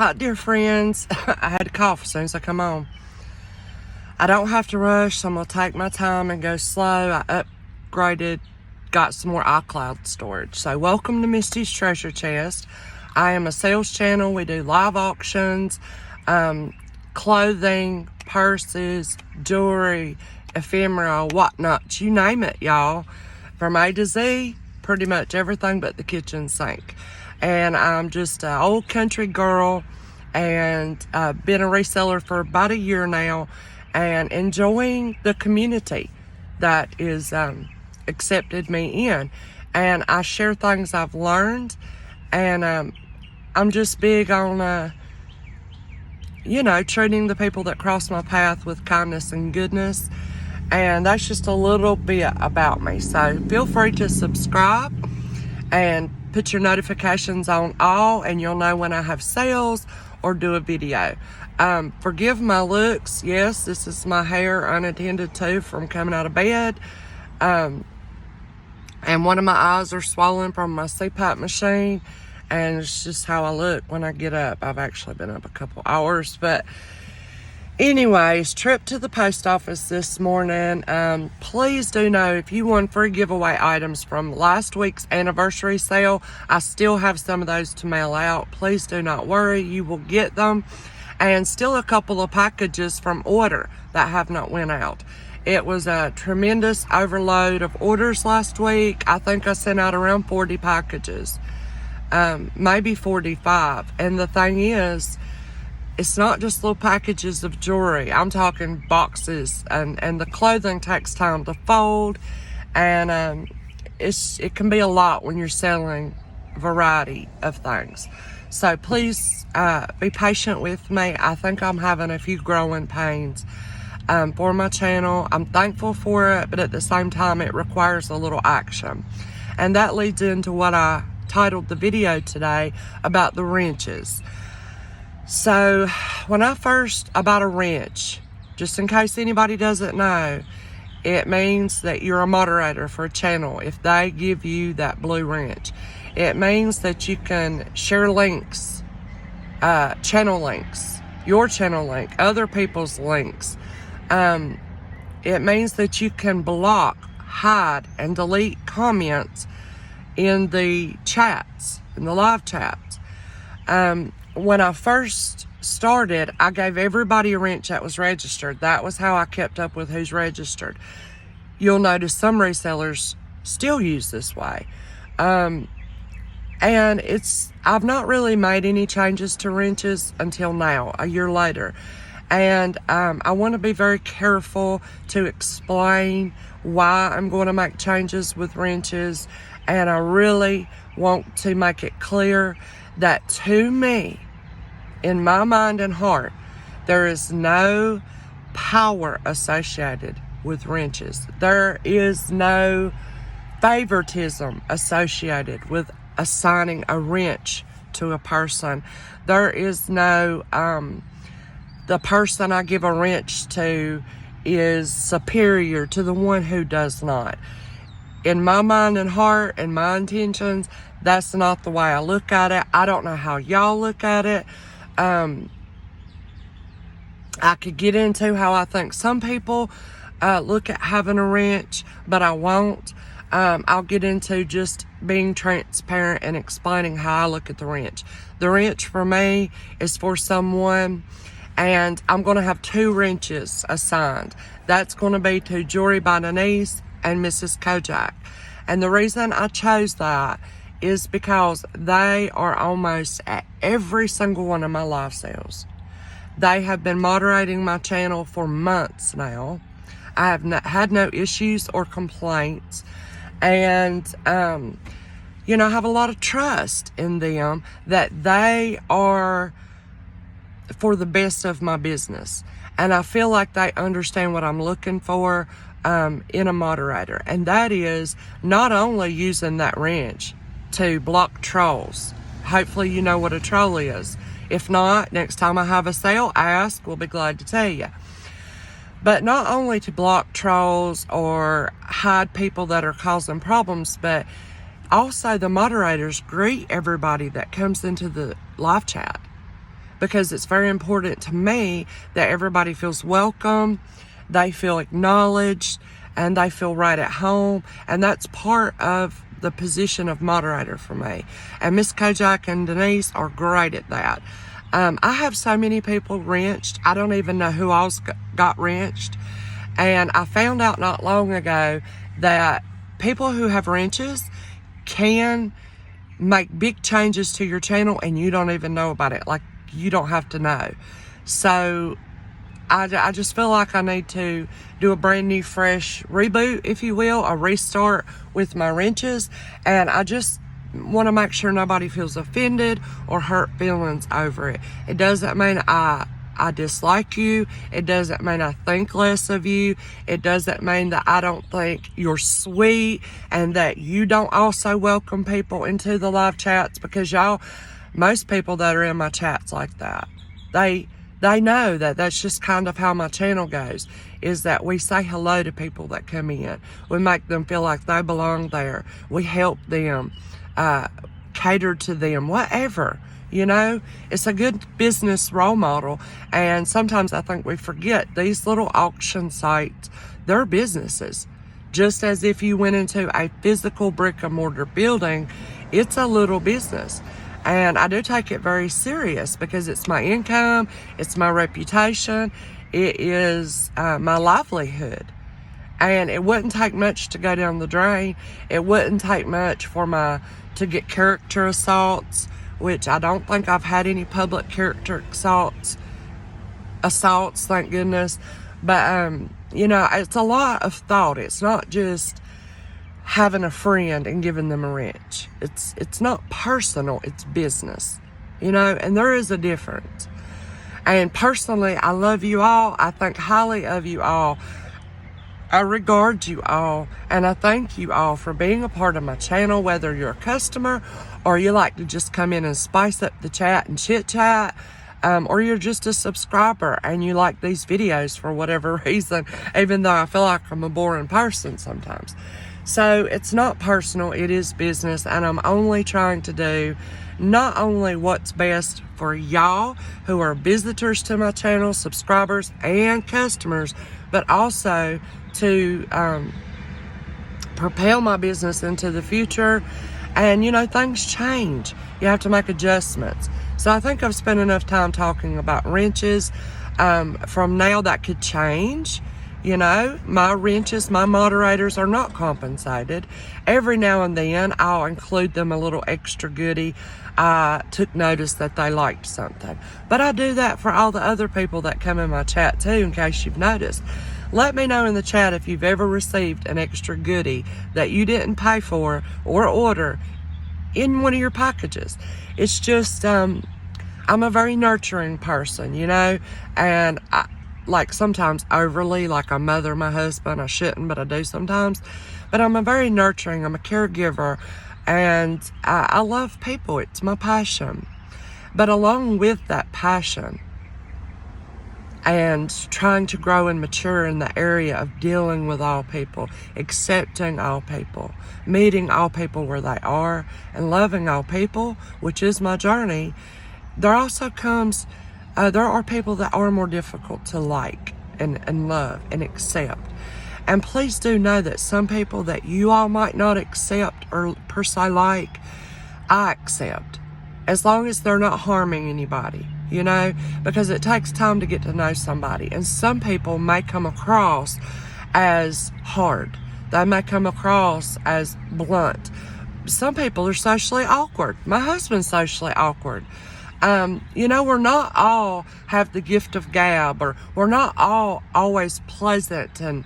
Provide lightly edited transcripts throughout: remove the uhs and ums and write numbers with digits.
Hi, dear friends. I had to cough as soon as I come on. I don't have to rush, so I'm going to take my time and go slow. I upgraded, got some more iCloud storage. So welcome to Misty's Treasure Chest. I am a sales channel. We do live auctions, clothing, purses, jewelry, ephemera, whatnot. You name it, y'all. From A to Z, pretty much everything but the kitchen sink. And I'm just an old country girl and been a reseller for about a year now and enjoying the community that is accepted me in. And I share things I've learned, and I'm just big on, treating the people that cross my path with kindness and goodness. And that's just a little bit about me. So feel free to subscribe and put your notifications on all, and you'll know when I have sales or do a video. Forgive my looks. Yes, this is my hair unattended to from coming out of bed. And one of my eyes are swollen from my CPAP machine, and it's just how I look when I get up. I've actually been up a couple hours, but anyways, trip to the post office this morning. Please do know if you want free giveaway items from last week's anniversary sale, I still have some of those to mail out. Please do not worry, you will get them. And still a couple of packages from order that have not went out. It was a tremendous overload of orders last week. I think I sent out around 40 packages, maybe 45. And the thing is, it's not just little packages of jewelry. I'm talking boxes, and the clothing takes time to fold, and it can be a lot when you're selling a variety of things. So please be patient with me. I think I'm having a few growing pains for my channel. I'm thankful for it, but at the same time, it requires a little action. And that leads into what I titled the video today about the wrenches. So when I first bought a wrench, just in case anybody doesn't know, it means that you're a moderator for a channel if they give you that blue wrench. It means that you can share links, channel links, your channel link, other people's links. It means that you can block, hide, and delete comments in the chats, in the live chats. When I first started, I gave everybody a wrench that was registered. That was how I kept up with who's registered. You'll notice some resellers still use this way. And I've not really made any changes to wrenches until now, a year later. And I want to be very careful to explain why I'm going to make changes with wrenches. And I really want to make it clear that to me, in my mind and heart, there is no power associated with wrenches. There is no favoritism associated with assigning a wrench to a person. There is no, the person I give a wrench to is superior to the one who does not. In my mind and heart and my intentions, that's not the way I look at it. I don't know how y'all look at it. I could get into how I think some people look at having a wrench, but I won't. I'll get into just being transparent and explaining how I look at the wrench. The wrench for me is for someone, and I'm going to have 2 wrenches assigned. That's going to be to Jewelry by Denise and Mrs. Kojak. And the reason I chose that is because they are almost at every single one of my live sales. They have been moderating my channel for months now. I have had no issues or complaints. And, I have a lot of trust in them that they are for the best of my business. And I feel like they understand what I'm looking for in a moderator. And that is not only using that wrench to block trolls. Hopefully you know what a troll is. If not, next time I have a sale, ask. We'll be glad to tell you. But not only to block trolls or hide people that are causing problems, but also the moderators greet everybody that comes into the live chat. because it's very important to me that everybody feels welcome, they feel acknowledged, and they feel right at home. And that's part of the position of moderator for me. And Miss Kojak and Denise are great at that. I have so many people wrenched. I don't even know who else got wrenched. And I found out not long ago that people who have wrenches can make big changes to your channel and you don't even know about it. Like, you don't have to know. So I just feel like I need to do a brand new, fresh reboot, if you will, a restart with my wrenches. And I just want to make sure nobody feels offended or hurt feelings over it. It doesn't mean I dislike you. It doesn't mean I think less of you. It doesn't mean that I don't think you're sweet and that you don't also welcome people into the live chats, because most people that are in my chats like that, they know that that's just kind of how my channel goes, is that we say hello to people that come in. We make them feel like they belong there. We help them, cater to them, whatever. You know, it's a good business role model. And sometimes I think we forget these little auction sites, they're businesses. Just as if you went into a physical brick and mortar building, it's a little business. And I do take it very serious because it's my income, it's my reputation, it is my livelihood. And it wouldn't take much to go down the drain. It wouldn't take much to get character assaults, which I don't think I've had any public character assaults, thank goodness. But, you know, it's a lot of thought. It's not just having a friend and giving them a wrench. It's not personal, it's business, you know, and there is a difference. And personally, I love you all. I think highly of you all. I regard you all, and I thank you all for being a part of my channel, whether you're a customer or you like to just come in and spice up the chat and chit chat, or you're just a subscriber and you like these videos for whatever reason, even though I feel like I'm a boring person sometimes. So it's not personal, it is business, and I'm only trying to do not only what's best for y'all who are visitors to my channel, subscribers and customers, but also to propel my business into the future. And you know, things change. You have to make adjustments. So I think I've spent enough time talking about wrenches. From now, that could change. You know, my wrenches, my moderators are not compensated. Every now and then, I'll include them a little extra goodie. I took notice that they liked something. But I do that for all the other people that come in my chat too, in case you've noticed. Let me know in the chat if you've ever received an extra goodie that you didn't pay for or order in one of your packages. It's just, I'm a very nurturing person, you know, and like sometimes overly, like I mother my husband. I shouldn't, but I do sometimes. But I'm a very nurturing, I'm a caregiver, and I love people. It's my passion. But along with that passion and trying to grow and mature in the area of dealing with all people, accepting all people, meeting all people where they are, and loving all people, which is my journey, there also comes there are people that are more difficult to like and love and accept. And please do know that some people that you all might not accept or per se like, I accept. As long as they're not harming anybody, you know, because it takes time to get to know somebody. And some people may come across as hard. They may come across as blunt. Some people are socially awkward. My husband's socially awkward. You know, we're not all have the gift of gab, or we're not all always pleasant and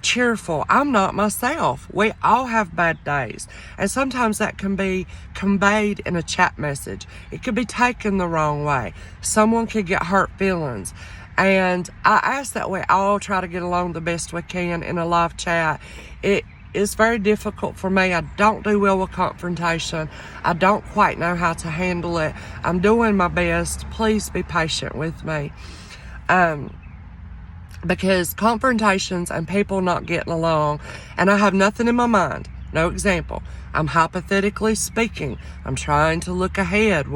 cheerful. I'm not myself. We all have bad days. And sometimes that can be conveyed in a chat message. It could be taken the wrong way. Someone could get hurt feelings. And I ask that we all try to get along the best we can in a live chat. It's very difficult for me. I don't do well with confrontation. I don't quite know how to handle it. I'm doing my best. Please be patient with me. Because confrontations and people not getting along, and I have nothing in my mind. No example. I'm hypothetically speaking. I'm trying to look ahead.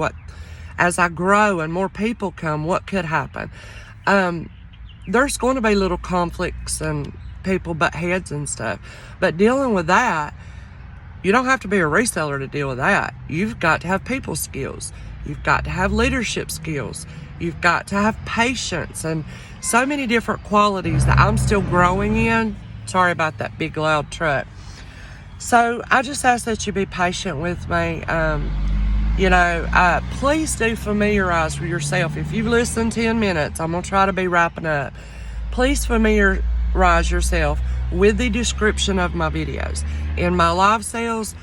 as I grow and more people come, what could happen? There's going to be little conflicts and people butt heads and stuff. But dealing with that, you don't have to be a reseller to deal with that. You've got to have people skills. You've got to have leadership skills. You've got to have patience and so many different qualities that I'm still growing in. Sorry about that big loud truck. So I just ask that you be patient with me. Please do familiarize with yourself. If you've listened 10 minutes, I'm going to try to be wrapping up. Please familiarize yourself with the description of my videos. In my live sales,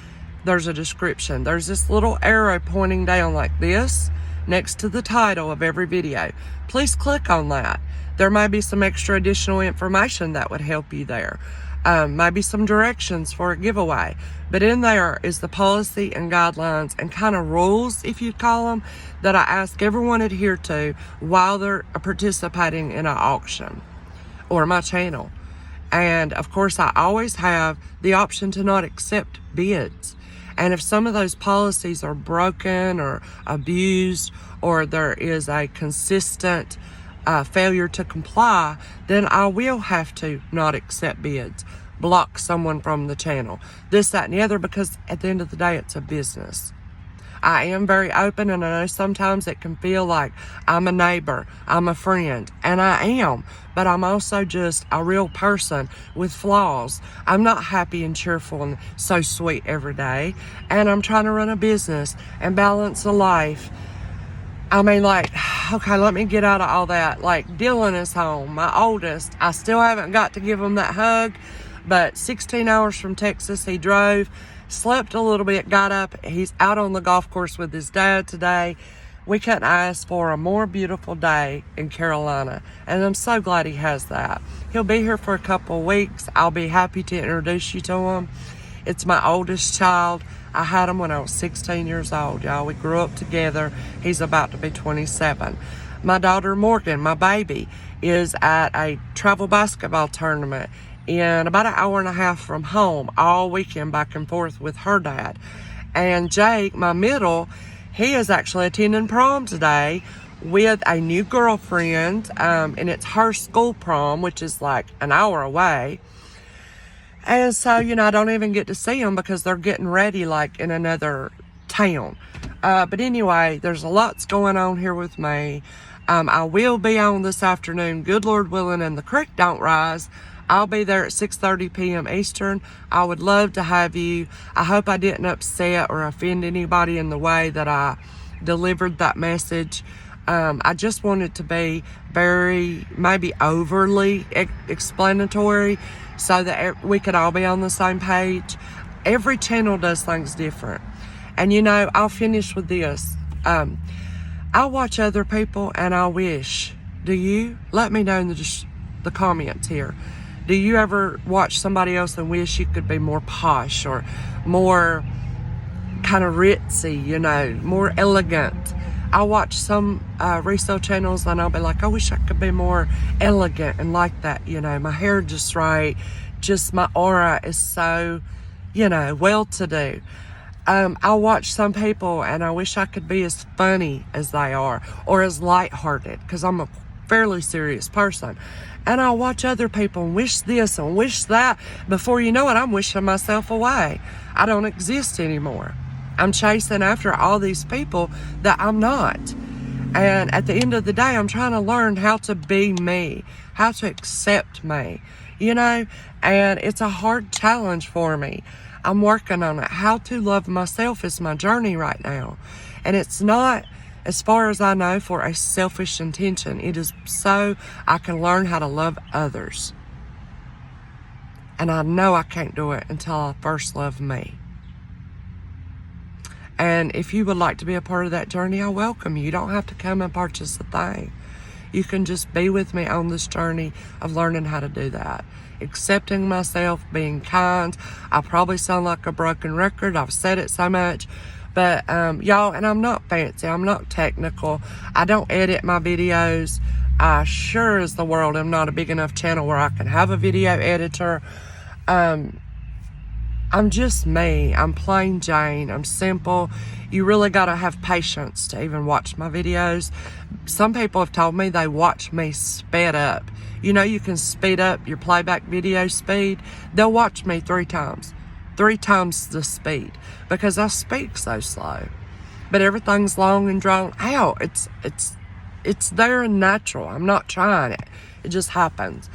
there's a description. There's this little arrow pointing down like this next to the title of every video. Please click on that. There may be some extra additional information that would help you there. Maybe some directions for a giveaway. But in there is the policy and guidelines and kind of rules, if you'd call them, that I ask everyone to adhere to while they're participating in an auction or my channel. And of course, I always have the option to not accept bids. And if some of those policies are broken or abused, or there is a consistent failure to comply, then I will have to not accept bids, block someone from the channel, this, that, and the other, because at the end of the day, it's a business. I am very open, and I know sometimes it can feel like I'm a neighbor, I'm a friend, and I am, but I'm also just a real person with flaws. I'm not happy and cheerful and so sweet every day, and I'm trying to run a business and balance a life. I mean, okay, let me get out of all that. Dylan is home, my oldest. I still haven't got to give him that hug, but 16 hours from Texas, he drove, slept a little bit, got up. He's out on the golf course with his dad today. We couldn't ask for a more beautiful day in Carolina, and I'm so glad he has that. He'll be here for a couple of weeks. I'll be happy to introduce you to him. It's my oldest child. I had him when I was 16 years old, y'all. We grew up together. He's about to be 27. My daughter Morgan, my baby, is at a travel basketball tournament in about an hour and a half from home all weekend, back and forth with her dad. And Jake, my middle, he is actually attending prom today with a new girlfriend, and it's her school prom, which is like an hour away. And so, I don't even get to see them because they're getting ready in another town. But anyway, there's a lots going on here with me. I will be on this afternoon, good Lord willing, and the creek don't rise. I'll be there at 6:30 p.m. Eastern. I would love to have you. I hope I didn't upset or offend anybody in the way that I delivered that message. I just wanted to be very, maybe overly explanatory so that we could all be on the same page. Every channel does things different. And I'll finish with this. I watch other people and I wish. Do you? Let me know in the comments here. Do you ever watch somebody else and wish you could be more posh or more kind of ritzy, more elegant? I watch some resale channels and I'll be like, I wish I could be more elegant and like that, my hair just right, just my aura is so, well-to-do. I watch some people and I wish I could be as funny as they are or as lighthearted, because I'm a fairly serious person. And I'll watch other people and wish this and wish that. Before you know it, I'm wishing myself away. I don't exist anymore. I'm chasing after all these people that I'm not. And at the end of the day, I'm trying to learn how to be me, how to accept me, and it's a hard challenge for me. I'm working on it. How to love myself is my journey right now. And it's not, as far as I know, for a selfish intention. It is so I can learn how to love others. And I know I can't do it until I first love me. And if you would like to be a part of that journey, I welcome you. You don't have to come and purchase a thing. You can just be with me on this journey of learning how to do that. Accepting myself, being kind. I probably sound like a broken record. I've said it so much. But y'all, and I'm not fancy. I'm not technical. I don't edit my videos. I sure as the world am not a big enough channel where I can have a video editor. I'm just me. I'm plain Jane. I'm simple. You really got to have patience to even watch my videos. Some people have told me they watch me sped up. You know, you can speed up your playback video speed. They'll watch me 3 times. 3 times the speed because I speak so slow. But everything's long and drawn out. It's there and natural. I'm not trying it. It just happens.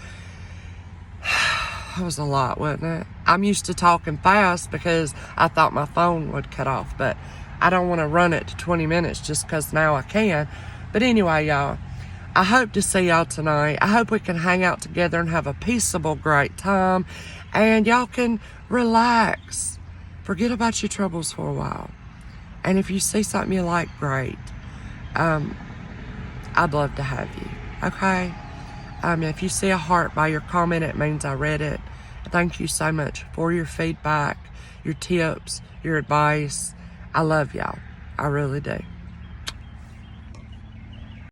That was a lot, wasn't it? I'm used to talking fast because I thought my phone would cut off, but I don't want to run it to 20 minutes just because now I can. But anyway, y'all, I hope to see y'all tonight. I hope we can hang out together and have a peaceable, great time. And y'all can relax. Forget about your troubles for a while. And if you see something you like, great. I'd love to have you, okay? If you see a heart by your comment, it means I read it. Thank you so much for your feedback, your tips, your advice. I love y'all. I really do.